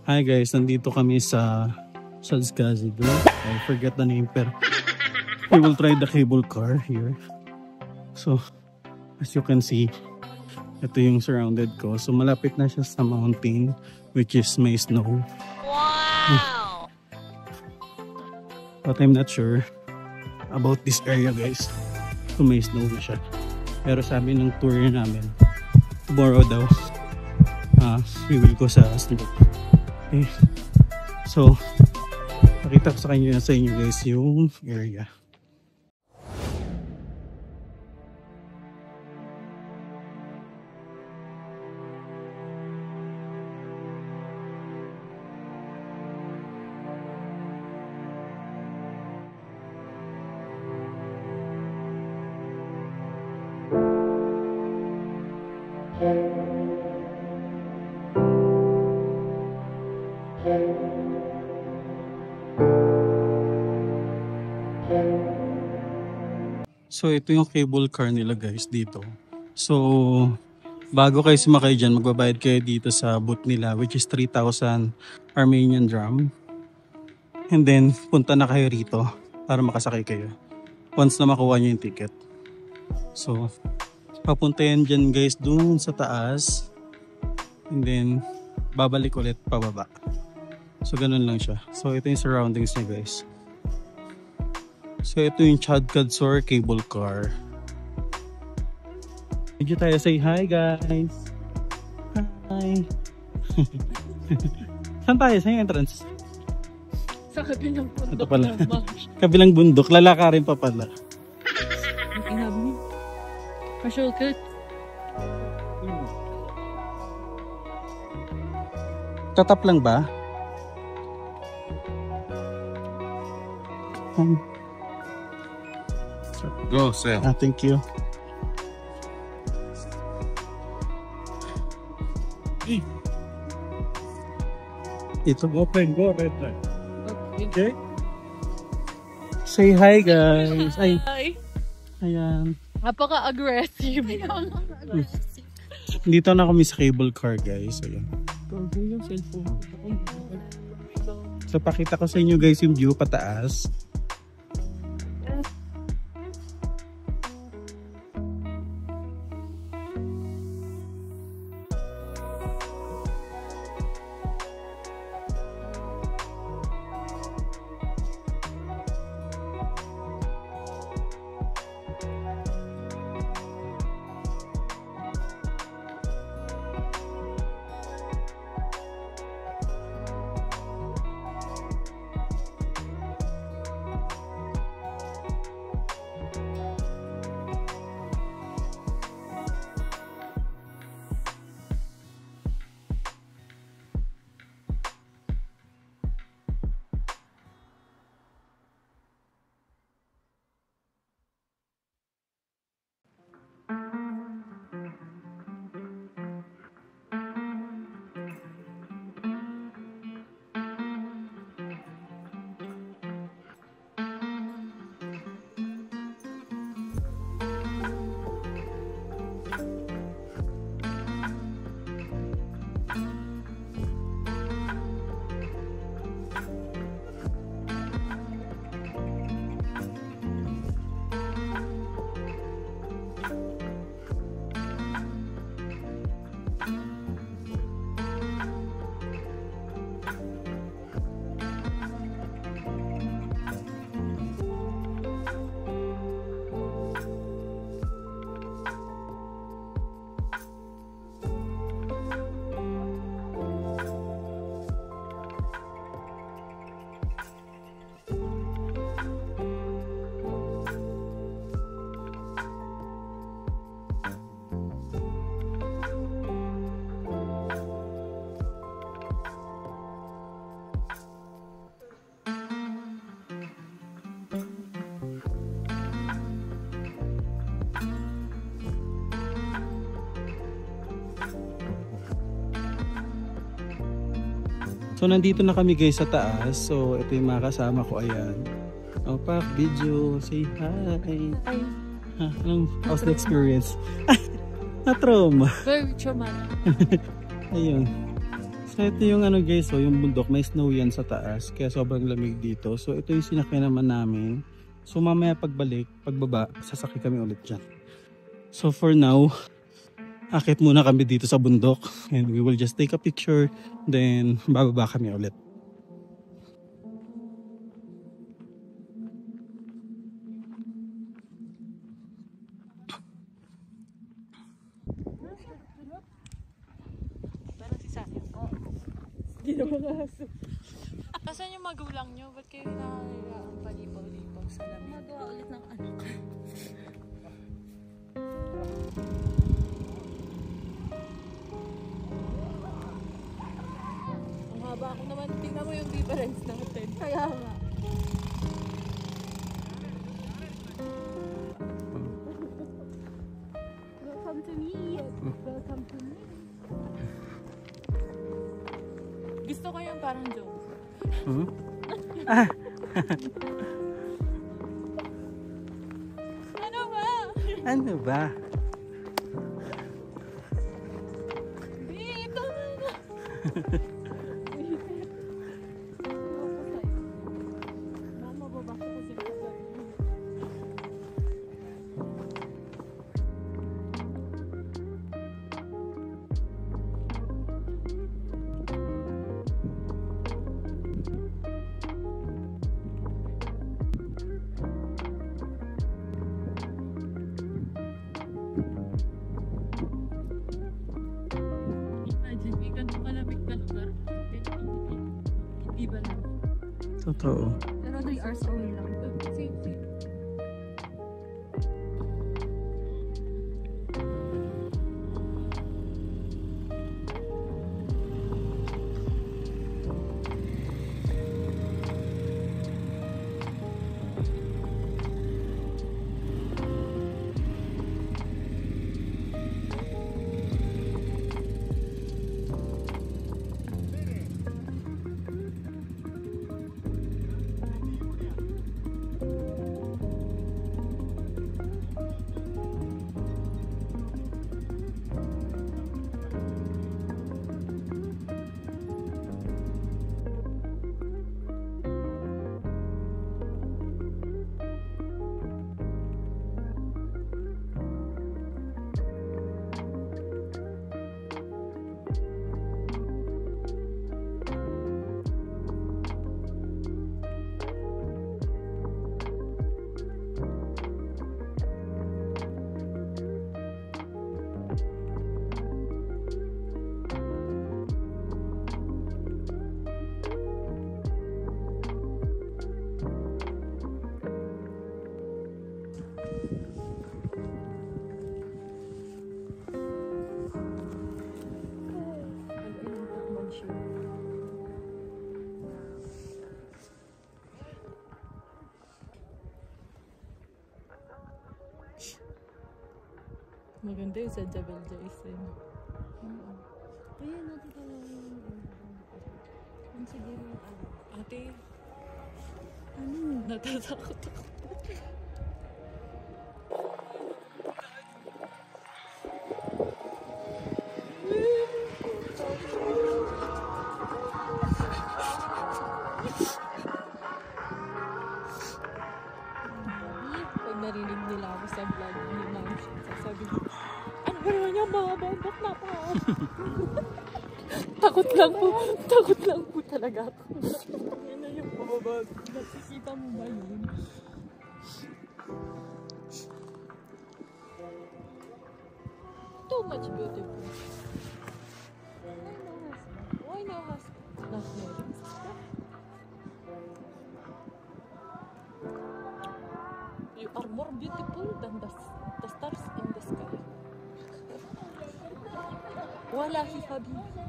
Hi guys, nandito kami sa Salzgazi. I forget the name pero we will try the cable car here. So as you can see, ito yung surrounded ko. So malapit na siya sa mountain which is may snow. Wow! But I'm not sure about this area guys. So may snow na siya. Pero sabi ng tour namin, tomorrow daw, we will go sa snow. Okay. So, nakita ko sa inyo guys yung area. So ito yung cable car nila guys dito. So bago kayo sumakay dyan, magbabayad kayo dito sa booth nila which is 3,000 Armenian dram. And then punta na kayo rito para makasakay kayo once na makuha nyo yung ticket. So papunta yan dyan guys dun sa taas. And then babalik ulit pababa. So ganun lang siya. So ito yung surroundings niya guys. So ito yung Chad Kadsor cable car. Medyo tayo say hi guys. Hi. Saan tayo? Saan yung entrance? Sa kabilang bundok. Ito pala. Kabilang bundok. Lalakarin pa pala. Pa-shortcut. Tatap lang ba? Go, sir. Thank you. Ito open, go right there. Okay. Say hi guys. Ay. Hi. Ayan. Napaka-aggressive. Dito na kami sa cable car guys. Ayan. So pakita ko sa inyo guys yung view pataas. So nandito na kami guys sa taas. So ito yung mga kasama ko, ayan. Pak, video, say hi. Hi. How's the experience? Na-trauma. Very traumatic. Ayun. So ito yung ano guys, so yung bundok, may snow yan sa taas, kaya sobrang lamig dito. So ito yung sinakyan naman namin. So mamaya pagbaba, sasakay kami ulit dyan. So for now, akit muna kami dito sa bundok and we will just take a picture, then bababa kami ulit. Parang si Sanya. Hindi na makasok. Nasaan yung magulang nyo? Ba't kayo nakakailangan palipaw-lipaw sa lamig? Magawa ulit ng anak. Ang haba ako naman. Tingnan mo yung difference natin. Kaya nga. Welcome to me. Welcome to me. Gusto ko yung parang joke. Hmm? Ano ba? Ano ba? Dito na. Mama, babasa ko siya. Imagine, may ganito kalamig na lugar. Hindi ba lang? Totoo. Pero 3 hours away lang. Same. Maganda yung sa Jabal Jason. Kaya natin ka lang yung sige mo Ate, ano? natatakot ako. Pag narinig nila ako sa vlog ni Mansion, sasabi ko, ano ba naman yung mga bambok na pa? Takot lang po talaga ako. Ano yung bababag? Nakikita mo ba yun? Too much beautiful. Why no husband? Not married. You are more beautiful than the stars in the sky. Wala si Habibi.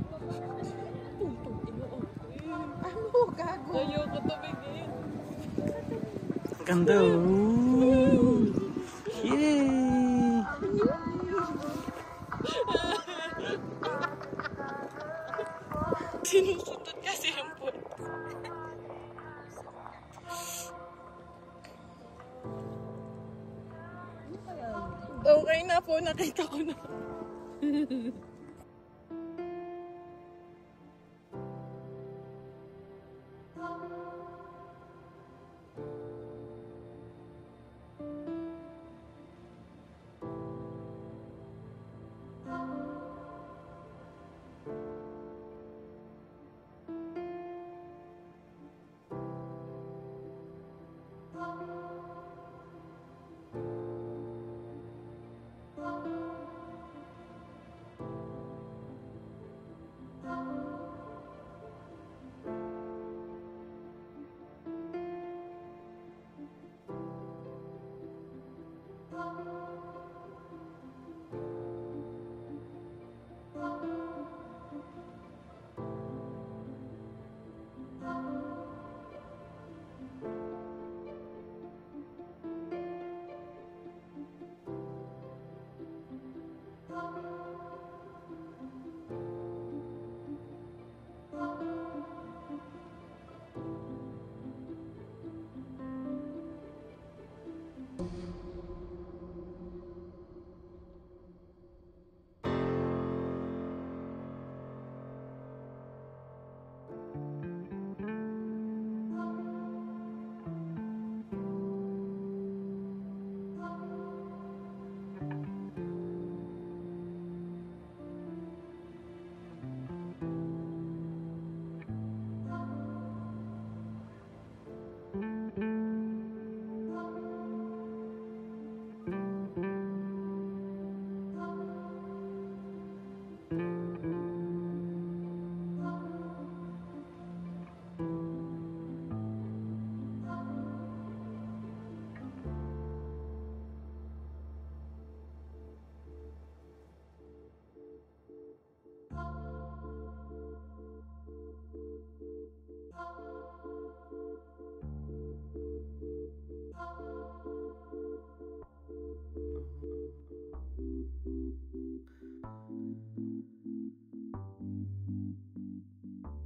Tungtong ino. Ano? Gago? Ayoko tumingin. Ganda oh. Yay! Sinusunod kasi yung puwet. Okay na po, nakita ko na.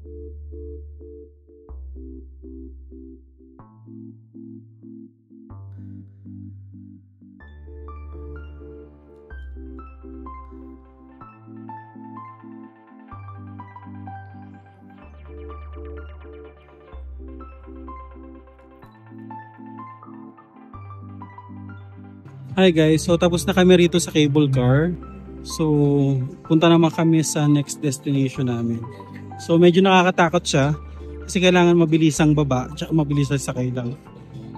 Hi guys, so tapos na kami rito sa cable car. So punta naman kami sa next destination namin. So medyo nakakatakot siya kasi kailangan mabilis ang baba at mabilis ang sakay lang.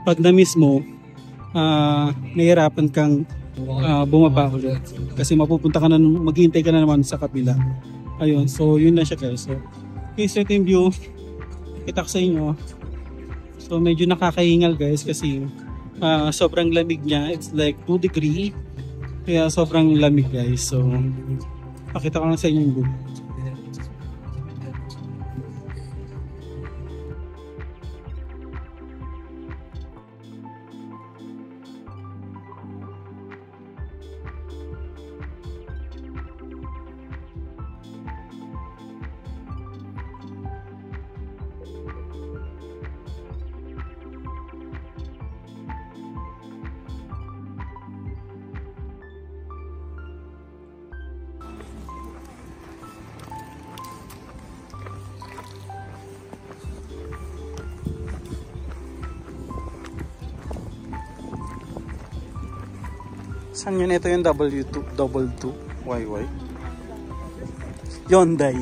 Pag na-miss mo, nahihirapan kang bumaba ulit kasi mapupunta ka na, maghihintay ka na naman sa kabila. Ayun, so yun na siya guys. So okay, so ito yung view. Kita ko sa inyo. So medyo nakakahingal guys kasi sobrang lamig niya. It's like 2 degree. Kaya sobrang lamig guys. So pakita ko lang sa inyo yung view. Saan yun? Ito yung W2 YY. Hyundai.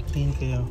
Tingin kayo.